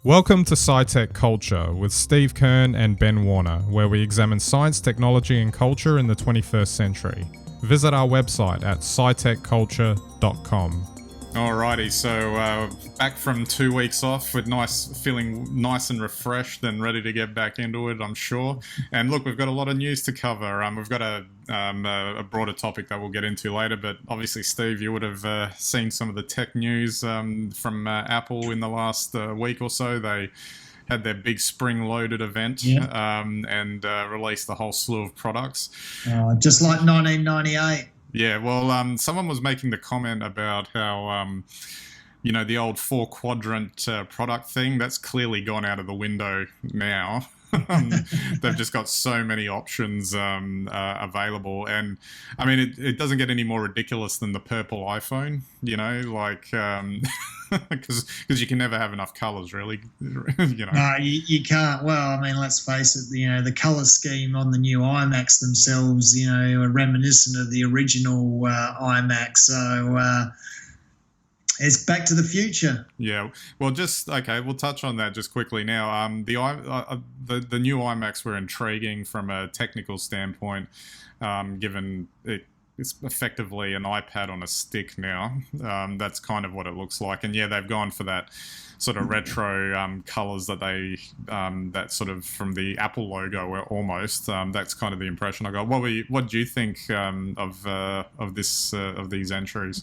Welcome to SciTech Culture with Steve Kern and Ben Warner, where we examine science, technology and culture in the 21st century. Visit our website at scitechculture.com. Alrighty, so back from 2 weeks off with feeling nice and refreshed and ready to get back into it, I'm sure. And look, we've got a lot of news to cover. We've got a broader topic that we'll get into later, but obviously, Steve, you would have seen some of the tech news from Apple in the last week or so. They had their big spring-loaded event and released a whole slew of products. Just like 1998. Yeah, well, someone was making the comment about how, the old 4-quadrant product thing, that's clearly gone out of the window now. They've just got so many options available. And, I mean, it doesn't get any more ridiculous than the purple iPhone, because you can never have enough colours, really. No, you can't. Well, I mean, let's face it, the colour scheme on the new iMacs themselves, are reminiscent of the original iMacs. So it's back to the future. Yeah. Well, we'll touch on that just quickly now. The new iMacs were intriguing from a technical standpoint, given it's effectively an iPad on a stick now. That's kind of what it looks like. And yeah, they've gone for that sort of retro colors that that sort of from the Apple logo almost. That's kind of the impression I got. What do you think of these entries?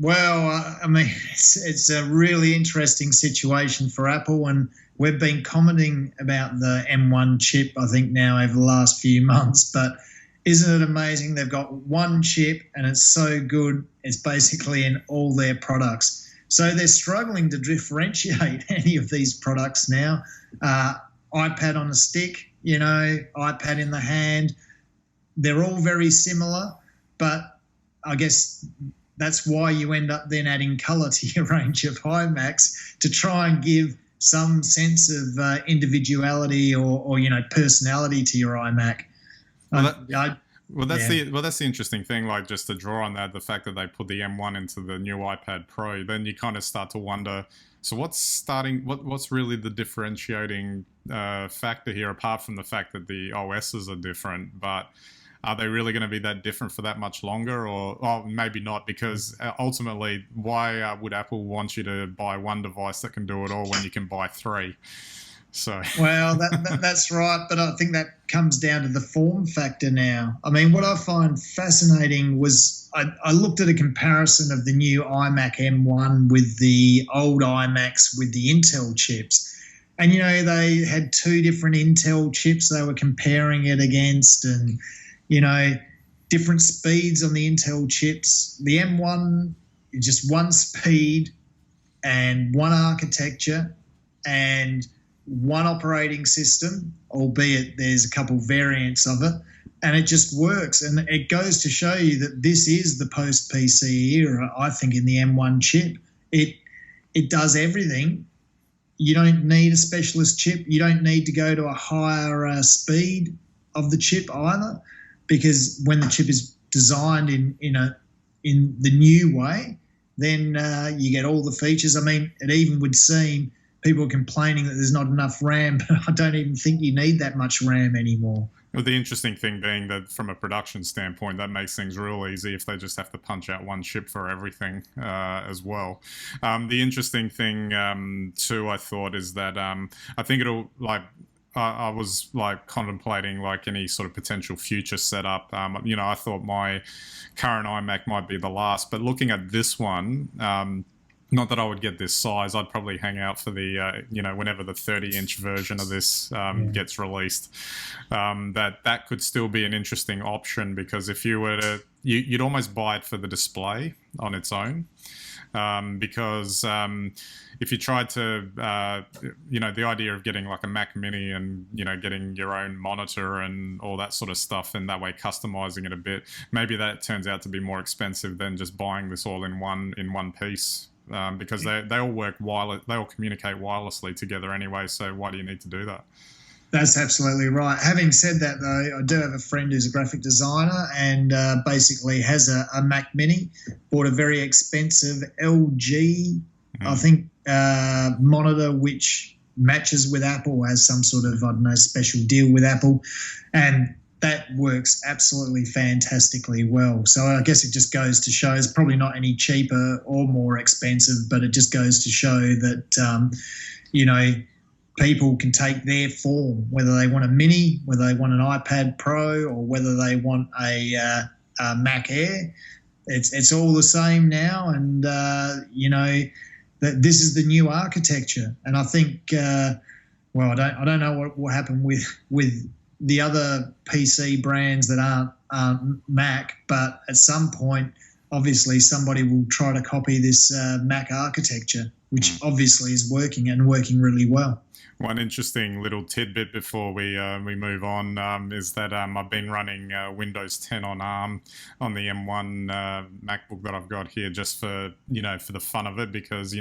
Well, I mean, it's a really interesting situation for Apple, and we've been commenting about the M1 chip, I think, now over the last few months, but isn't it amazing? They've got one chip and it's so good, it's basically in all their products. So they're struggling to differentiate any of these products now. iPad on a stick, iPad in the hand, they're all very similar, but I guess that's why you end up then adding colour to your range of iMacs to try and give some sense of individuality or personality to your iMac. That's the interesting thing. Like, just to draw on that, the fact that they put the M1 into the new iPad Pro, then you kind of start to wonder. So what's really the differentiating factor here, apart from the fact that the OSs are different, but are they really going to be that different for that much longer? Or maybe not, because ultimately, why would Apple want you to buy one device that can do it all when you can buy 3? So well, that's right, but I think that comes down to the form factor now. I mean, what I find fascinating was I looked at a comparison of the new iMac M1 with the old iMacs with the Intel chips. And, they had 2 different Intel chips they were comparing it against, and different speeds on the Intel chips. The M1 is just one speed and one architecture and one operating system, albeit there's a couple variants of it, and it just works. And it goes to show you that this is the post-PC era, I think, in the M1 chip. It does everything. You don't need a specialist chip. You don't need to go to a higher speed of the chip either, because when the chip is designed in the new way, then you get all the features. I mean, it even would seem people are complaining that there's not enough RAM, but I don't even think you need that much RAM anymore. Well, the interesting thing being that from a production standpoint, that makes things real easy if they just have to punch out one chip for everything as well. The interesting thing too, I thought, is that I think it'll I was contemplating any sort of potential future setup. I thought my current iMac might be the last, but looking at this one, not that I would get this size, I'd probably hang out for the, whenever the 30-inch version of this gets released. That could still be an interesting option, because if you were to, you'd almost buy it for the display on its own. Because if you tried to, the idea of getting like a Mac Mini and, getting your own monitor and all that sort of stuff, and that way customizing it a bit, maybe that turns out to be more expensive than just buying this all in one piece. Because they all work they all communicate wirelessly together anyway. So why do you need to do that? That's absolutely right. Having said that, though, I do have a friend who's a graphic designer and basically has a Mac Mini, bought a very expensive LG, I think monitor which matches with Apple, has some sort of, I don't know, special deal with Apple, and that works absolutely fantastically well. So I guess it just goes to show it's probably not any cheaper or more expensive, but it just goes to show that, people can take their form, whether they want a Mini, whether they want an iPad Pro, or whether they want a Mac Air. It's all the same now, and, that this is the new architecture. And I think, I don't know what will happen with the other PC brands that aren't Mac, but at some point, obviously, somebody will try to copy this Mac architecture, which obviously is working and working really well. One interesting little tidbit before we move on is that I've been running Windows 10 on ARM on the M1 MacBook that I've got here, just for for the fun of it, because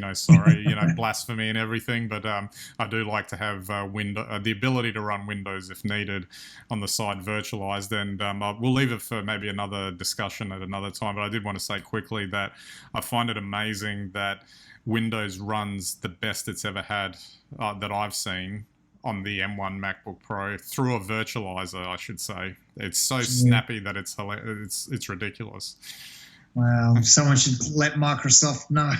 blasphemy and everything. But I do like to have the ability to run Windows if needed on the side virtualized, and we'll leave it for maybe another discussion at another time. But I did want to say quickly that I find it amazing that Windows runs the best it's ever had that I've seen on the M1 MacBook Pro through a virtualizer, I should say. It's so snappy that it's ridiculous. Wow, someone should let Microsoft know.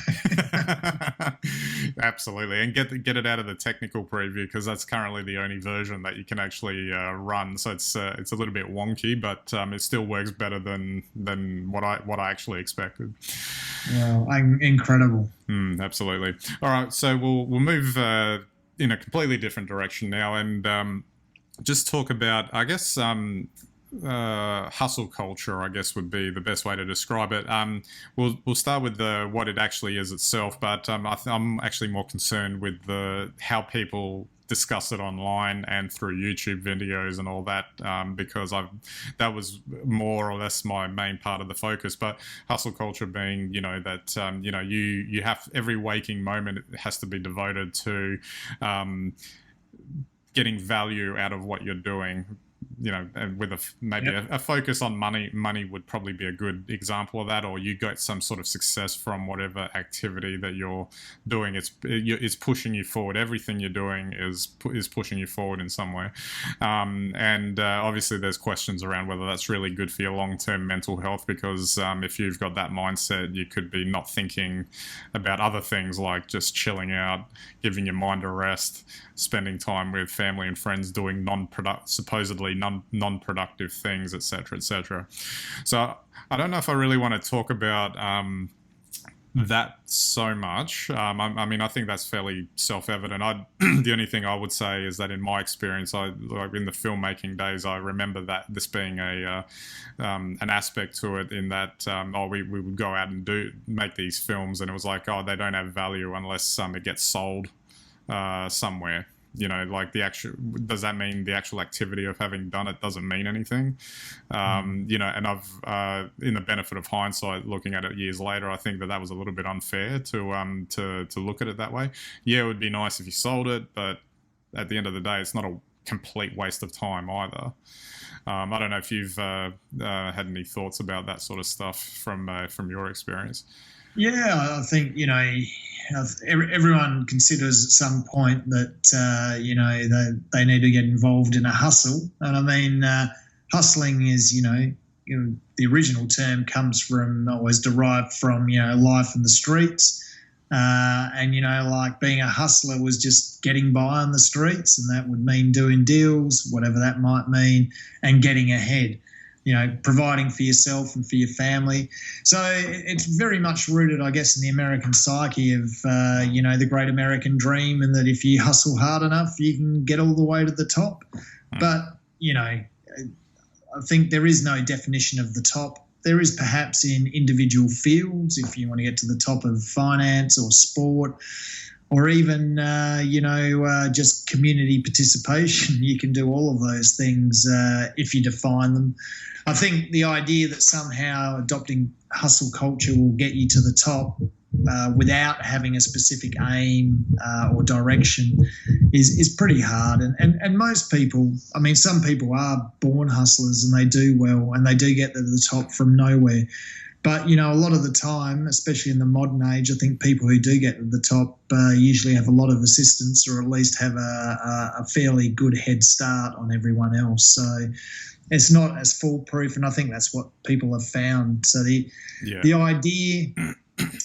Absolutely, and get it out of the technical preview, because that's currently the only version that you can actually run. So it's a little bit wonky, but it still works better than what I actually expected. Wow, incredible. Absolutely. All right, so we'll move in a completely different direction now, and just talk about, I guess, hustle culture, I guess, would be the best way to describe it. We'll start with what it actually is itself, but I'm actually more concerned with how people discuss it online and through YouTube videos and all that, because that was more or less my main part of the focus. But hustle culture being, that you have every waking moment, it has to be devoted to getting value out of what you're doing. And with a focus on money. Money would probably be a good example of that, or you get some sort of success from whatever activity that you're doing. It's pushing you forward. Everything you're doing is pushing you forward in some way. And obviously there's questions around whether that's really good for your long-term mental health, because if you've got that mindset, you could be not thinking about other things like just chilling out, giving your mind a rest, spending time with family and friends, doing supposedly non-productive things, etc., etc. So I don't know if I really want to talk about that so much. I mean, I think that's fairly self-evident. The only thing I would say is that in my experience, in the filmmaking days, I remember that this being an aspect to it, in that we would go out and make these films, and it was like, they don't have value unless it gets sold somewhere. Does that mean the actual activity of having done it doesn't mean anything? And I've, in the benefit of hindsight, looking at it years later, I think that was a little bit unfair to look at it that way. Yeah, it would be nice if you sold it, but at the end of the day, it's not a complete waste of time either. I don't know if you've had any thoughts about that sort of stuff from your experience. Yeah, I think, everyone considers at some point that, they need to get involved in a hustle. And I mean, hustling is, the original term comes from, was derived from, life in the streets. And, like being a hustler was just getting by on the streets, and that would mean doing deals, whatever that might mean, and getting ahead. Providing for yourself and for your family. So it's very much rooted, I guess, in the American psyche of, the great American dream, and that if you hustle hard enough, you can get all the way to the top. But, I think there is no definition of the top. There is perhaps in individual fields, if you want to get to the top of finance or sport, or even, just community participation. You can do all of those things if you define them. I think the idea that somehow adopting hustle culture will get you to the top without having a specific aim or direction is pretty hard. And most people, I mean, some people are born hustlers and they do well and they do get to the top from nowhere. But, a lot of the time, especially in the modern age, I think people who do get to the top usually have a lot of assistance, or at least have a fairly good head start on everyone else. So it's not as foolproof, and I think that's what people have found. So the idea,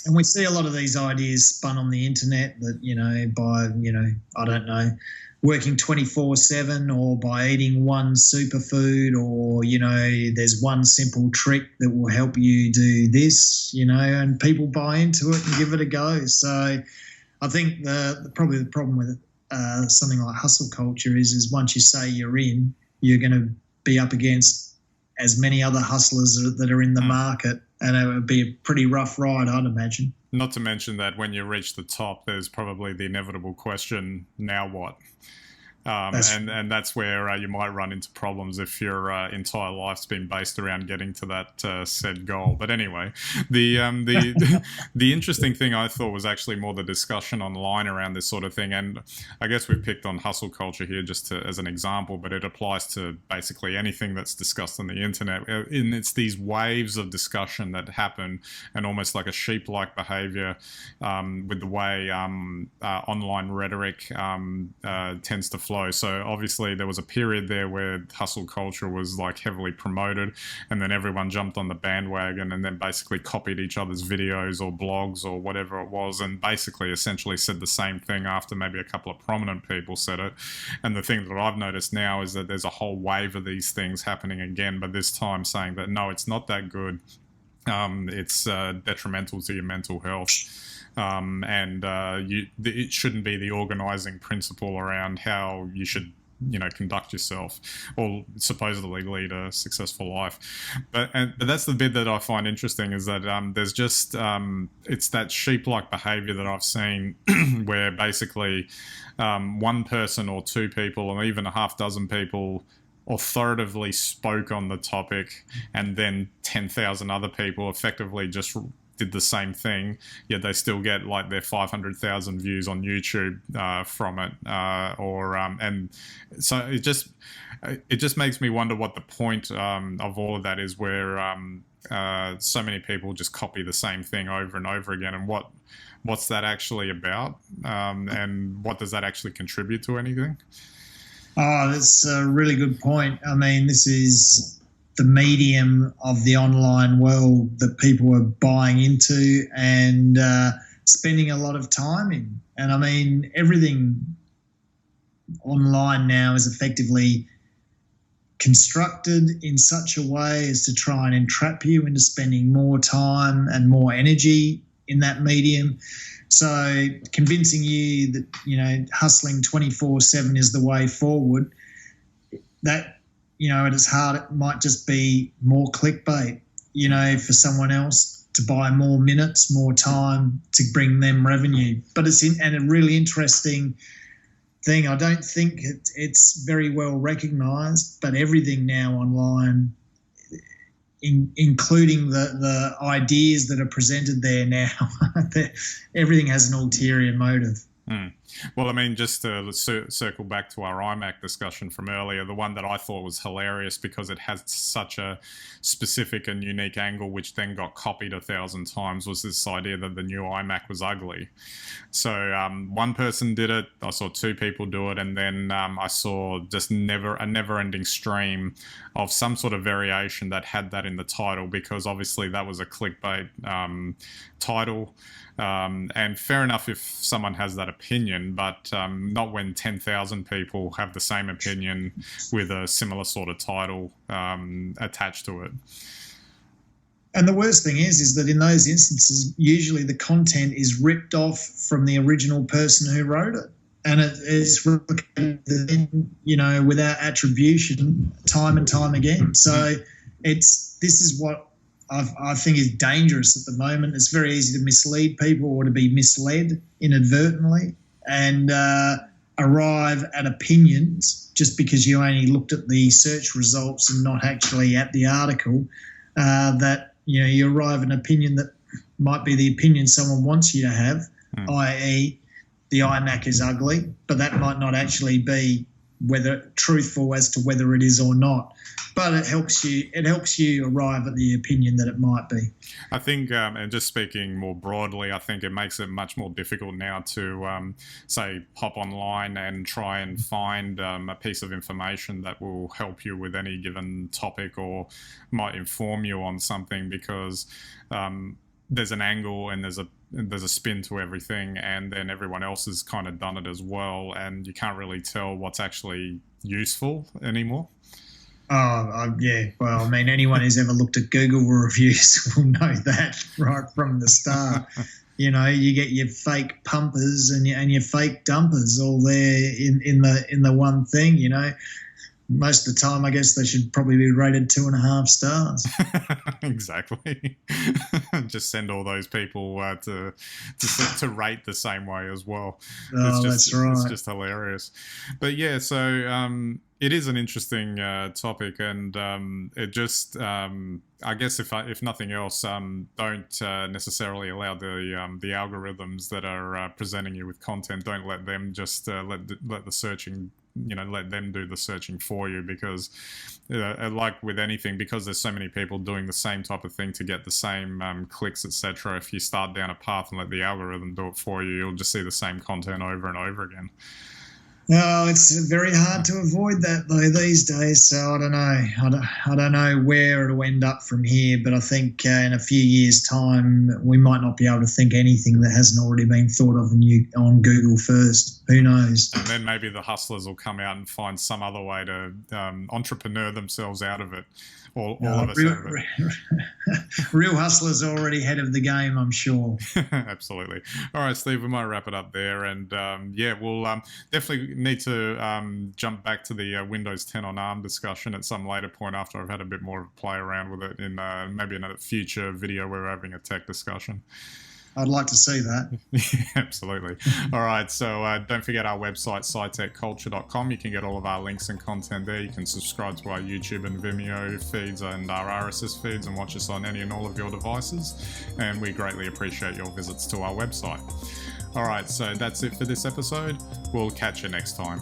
and we see a lot of these ideas spun on the internet that, by, I don't know, working 24/7, or by eating one superfood, or, there's one simple trick that will help you do this, and people buy into it and give it a go. So I think probably the problem with something like hustle culture is once you say you're in, you're going to be up against as many other hustlers that are in the market, and it would be a pretty rough ride, I'd imagine. Not to mention that when you reach the top, there's probably the inevitable question, now what? And that's where you might run into problems if your entire life's been based around getting to that said goal. But anyway, the interesting thing I thought was actually more the discussion online around this sort of thing. And I guess we've picked on hustle culture here just as an example, but it applies to basically anything that's discussed on the internet. And it's these waves of discussion that happen, and almost like a sheep-like behavior with the way online rhetoric tends to flow. So obviously there was a period there where hustle culture was like heavily promoted, and then everyone jumped on the bandwagon and then basically copied each other's videos or blogs or whatever it was, and basically essentially said the same thing after maybe a couple of prominent people said it. And the thing that I've noticed now is that there's a whole wave of these things happening again, but this time saying that no, it's not that good. It's detrimental to your mental health. It shouldn't be the organizing principle around how you should, conduct yourself or supposedly lead a successful life. But that's the bit that I find interesting, is that there's just it's that sheep-like behavior that I've seen where basically one person or two people or even a half dozen people authoritatively spoke on the topic, and then 10,000 other people effectively just did the same thing, yet they still get like their 500,000 views on YouTube from it, and so it just makes me wonder what the point of all of that is, where so many people just copy the same thing over and over again, and what's that actually about, and what does that actually contribute to anything? Oh, that's a really good point. I mean, this is the medium of the online world that people are buying into and spending a lot of time in. And I mean, everything online now is effectively constructed in such a way as to try and entrap you into spending more time and more energy in that medium. So convincing you that, hustling 24/7 is the way forward, that, at its heart, it might just be more clickbait, for someone else to buy more minutes, more time to bring them revenue. But and a really interesting thing, I don't think it's very well recognised, but everything now online, including the ideas that are presented there now, everything has an ulterior motive. Well, I mean, just to circle back to our iMac discussion from earlier, the one that I thought was hilarious because it has such a specific and unique angle, which then got copied 1,000 times, was this idea that the new iMac was ugly. So one person did it, I saw two people do it, and then I saw just a never-ending stream of some sort of variation that had that in the title, because obviously that was a clickbait title. And fair enough if someone has that opinion, but not when 10,000 people have the same opinion with a similar sort of title attached to it. And the worst thing is that in those instances, usually the content is ripped off from the original person who wrote it. And it is replicated, without attribution time and time again. So this is what I think is dangerous at the moment. It's very easy to mislead people or to be misled inadvertently and arrive at opinions just because you only looked at the search results and not actually at the article, that, you arrive at an opinion that might be the opinion someone wants you to have, i.e. the iMac is ugly, but that might not actually be whether truthful as to whether it is or not. But it helps you arrive at the opinion that it might be. I think, and just speaking more broadly, I think it makes it much more difficult now to, say, hop online and try and find a piece of information that will help you with any given topic or might inform you on something, because there's an angle and there's a spin to everything, and then everyone else has kind of done it as well, and you can't really tell what's actually useful anymore. Yeah. Well, I mean, anyone who's ever looked at Google reviews will know that right from the start. You know, you get your fake pumpers and your fake dumpers all there in the one thing. You know, most of the time, I guess they should probably be rated 2.5 stars. Exactly. Just send all those people to rate the same way as well. That's right. It's just hilarious. But yeah, so it is an interesting topic, and it just, I guess, if nothing else, don't necessarily allow the algorithms that are presenting you with content. Don't let them just let the searching. Let them do the searching for you, because like with anything, because there's so many people doing the same type of thing to get the same clicks, etc. If you start down a path and let the algorithm do it for you, you'll just see the same content over and over again. No, it's very hard to avoid that though these days. So I don't know. I don't know where it'll end up from here. But I think in a few years' time, we might not be able to think anything that hasn't already been thought of on Google first. Who knows? And then maybe the hustlers will come out and find some other way to entrepreneur themselves out of it. All of us out of it. Real hustlers are already ahead of the game, I'm sure. Absolutely. All right, Steve, we might wrap it up there. And we'll definitely need to jump back to the Windows 10 on ARM discussion at some later point after I've had a bit more of a play around with it in maybe in a future video where we're having a tech discussion. I'd like to see that. Yeah, absolutely. All right. So don't forget our website, SciTechCulture.com. You can get all of our links and content there. You can subscribe to our YouTube and Vimeo feeds and our RSS feeds and watch us on any and all of your devices. And we greatly appreciate your visits to our website. All right. So that's it for this episode. We'll catch you next time.